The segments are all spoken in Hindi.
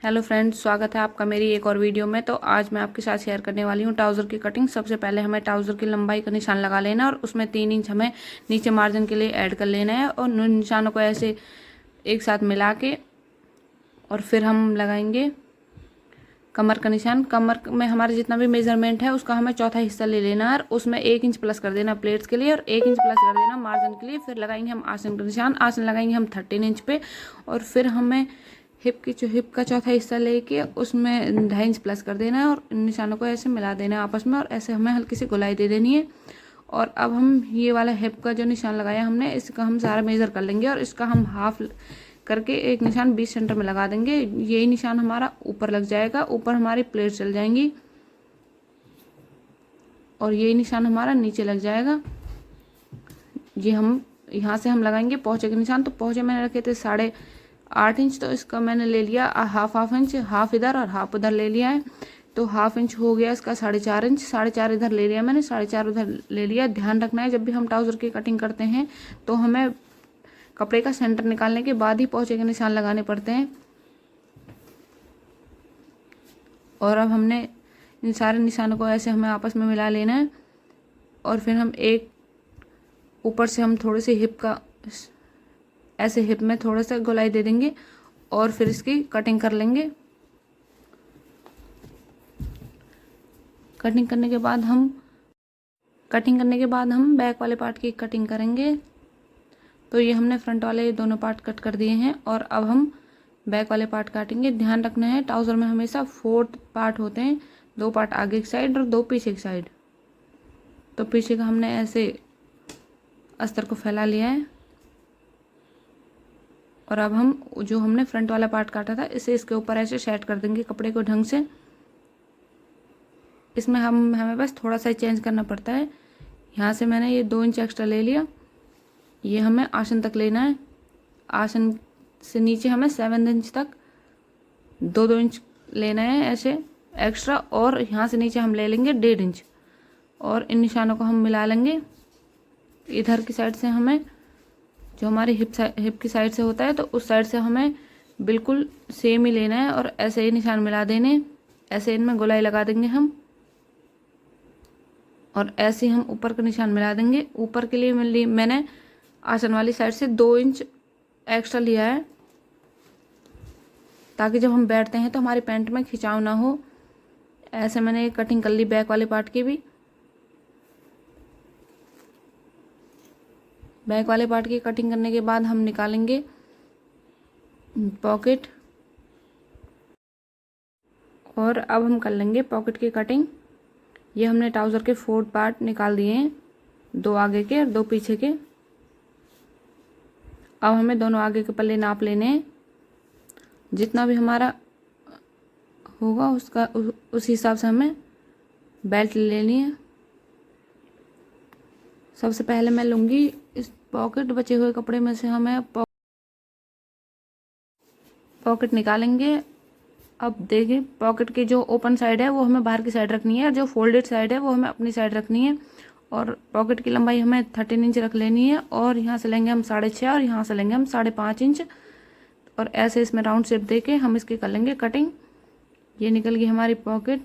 हेलो फ्रेंड्स, स्वागत है आपका मेरी एक और वीडियो में। तो आज मैं आपके साथ शेयर करने वाली हूँ ट्राउज़र की कटिंग। सबसे पहले हमें ट्राउज़र की लंबाई का निशान लगा लेना है और उसमें 3 इंच हमें नीचे मार्जिन के लिए ऐड कर लेना है और निशानों को ऐसे एक साथ मिला के और फिर हम लगाएंगे कमर का निशान। कमर में हमारा जितना भी मेजरमेंट है उसका हमें चौथा हिस्सा ले लेना है और उसमें 1 इंच प्लस कर देना प्लेट्स के लिए और 1 इंच प्लस कर देना मार्जिन के लिए। फिर लगाएंगे हम आसन का निशान। आसन लगाएंगे हम 13 इंच पे और फिर हमें हिप का चौथा हिस्सा लेके उसमें 2.5 इंच प्लस कर देना है और इन निशानों को ऐसे मिला देना है आपस में और ऐसे हमें हल्की सी गोलाई दे देनी है। और अब हम ये वाला हिप का जो निशान लगाया हमने, इसका हम सारा मेज़र कर लेंगे और इसका हम हाफ करके एक निशान 20 सेंटर में लगा देंगे। यही निशान हमारा ऊपर लग जाएगा, ऊपर हमारी प्लेट चल जाएंगी और यही निशान हमारा नीचे लग जाएगा। ये हम यहाँ से हम लगाएंगे पौचे के निशान। तो पौचे मैंने रखे थे 8.5 इंच, तो इसका मैंने ले लिया हाफ इंच, हाफ इधर और हाफ उधर ले लिया है। तो हाफ इंच हो गया इसका 4.5 इंच, 4.5 इधर ले लिया मैंने, 4.5 उधर ले लिया। ध्यान रखना है जब भी हम ट्राउज़र की कटिंग करते हैं तो हमें कपड़े का सेंटर निकालने के बाद ही पौचे के निशान लगाने पड़ते हैं। और अब हमने इन सारे निशानों को ऐसे हमें आपस में मिला लेना है और फिर हम एक ऊपर से हम थोड़े से हिप का ऐसे हिप में थोड़ा सा गोलाई दे देंगे और फिर इसकी कटिंग कर लेंगे। कटिंग करने के बाद हम बैक वाले पार्ट की कटिंग करेंगे। तो ये हमने फ्रंट वाले दोनों पार्ट कट कर दिए हैं और अब हम बैक वाले पार्ट काटेंगे। ध्यान रखना है ट्राउज़र में हमेशा 4 पार्ट होते हैं, 2 पार्ट आगे की साइड और 2 पीछे की साइड। तो पीछे का हमने ऐसे अस्तर को फैला लिया है और अब हम जो हमने फ्रंट वाला पार्ट काटा था इसे इसके ऊपर ऐसे सेट कर देंगे कपड़े को ढंग से। इसमें हमें बस थोड़ा सा चेंज करना पड़ता है। यहाँ से मैंने ये 2 इंच एक्स्ट्रा ले लिया, ये हमें आसन तक लेना है। आसन से नीचे हमें 7 इंच तक 2 इंच लेना है ऐसे एक्स्ट्रा और यहाँ से नीचे हम ले लेंगे 1.5 इंच और इन निशानों को हम मिला लेंगे। इधर की साइड से हमें जो हमारी हिप की साइड से होता है तो उस साइड से हमें बिल्कुल सेम ही लेना है और ऐसे ही निशान मिला देने। ऐसे इनमें गोलाई लगा देंगे हम और ऐसे हम ऊपर का निशान मिला देंगे। ऊपर के लिए मैंने आसन वाली साइड से 2 इंच एक्स्ट्रा लिया है ताकि जब हम बैठते हैं तो हमारी पैंट में खिंचाव ना हो। ऐसे मैंने कटिंग कर ली बैक वाले पार्ट की भी। बैक वाले पार्ट की कटिंग करने के बाद हम निकालेंगे पॉकेट और अब हम कर लेंगे पॉकेट की कटिंग। ये हमने ट्राउज़र के 4 पार्ट निकाल दिए हैं, 2 आगे के और 2 पीछे के। अब हमें दोनों आगे के पल्ले नाप लेने हैं, जितना भी हमारा होगा उसका उस हिसाब से हमें बेल्ट ले लेनी है। सबसे पहले मैं लूँगी इस पॉकेट, बचे हुए कपड़े में से हमें पॉकेट निकालेंगे। अब देखिए पॉकेट की जो ओपन साइड है वो हमें बाहर की साइड रखनी है और जो फोल्डेड साइड है वो हमें अपनी साइड रखनी है। और पॉकेट की लंबाई हमें 13 इंच रख लेनी है और यहाँ से लेंगे हम 6.5 और यहाँ से लेंगे हम 5.5 इंच और ऐसे इसमें राउंड शेप दे के हम इसकी कर लेंगे कटिंग। ये निकल गई हमारी पॉकेट।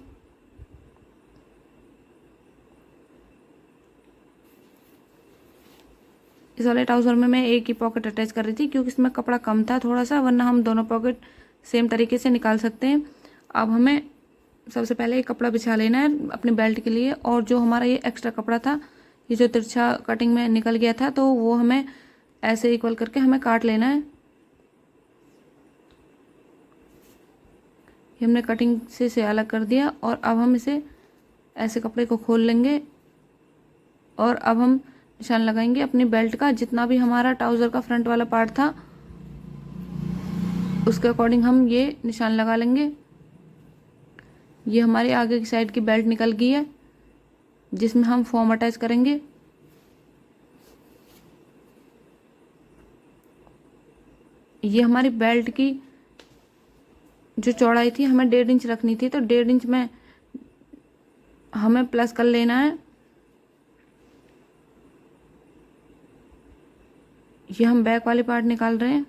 इस वाले ट्राउज़र में मैं एक ही पॉकेट अटैच कर रही थी क्योंकि इसमें कपड़ा कम था थोड़ा सा, वरना हम दोनों पॉकेट सेम तरीके से निकाल सकते हैं। अब हमें सबसे पहले एक कपड़ा बिछा लेना है अपने बेल्ट के लिए और जो हमारा ये एक्स्ट्रा कपड़ा था, ये जो तिरछा कटिंग में निकल गया था, तो वो हमें ऐसे इक्वल करके हमें काट लेना है। ये हमने कटिंग से अलग कर दिया और अब हम इसे ऐसे कपड़े को खोल लेंगे और अब हम निशान लगाएंगे अपनी बेल्ट का। जितना भी हमारा ट्राउज़र का फ्रंट वाला पार्ट था उसके अकॉर्डिंग हम ये निशान लगा लेंगे। ये हमारी आगे की साइड की बेल्ट निकल गई है जिसमें हम फॉर्म अटैच करेंगे। ये हमारी बेल्ट की जो चौड़ाई थी हमें 1.5 इंच रखनी थी, तो 1.5 इंच में हमें प्लस कर लेना है। ये हम बैक वाले पार्ट निकाल रहे हैं।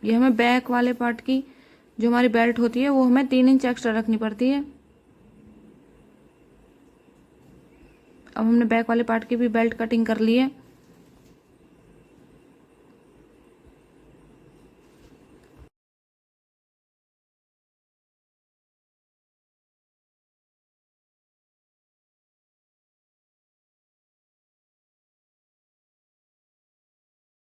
ये हमें बैक वाले पार्ट की जो हमारी बेल्ट होती है वो हमें 3 इंच एक्स्ट्रा रखनी पड़ती है। अब हमने बैक वाले पार्ट की भी बेल्ट कटिंग कर ली है।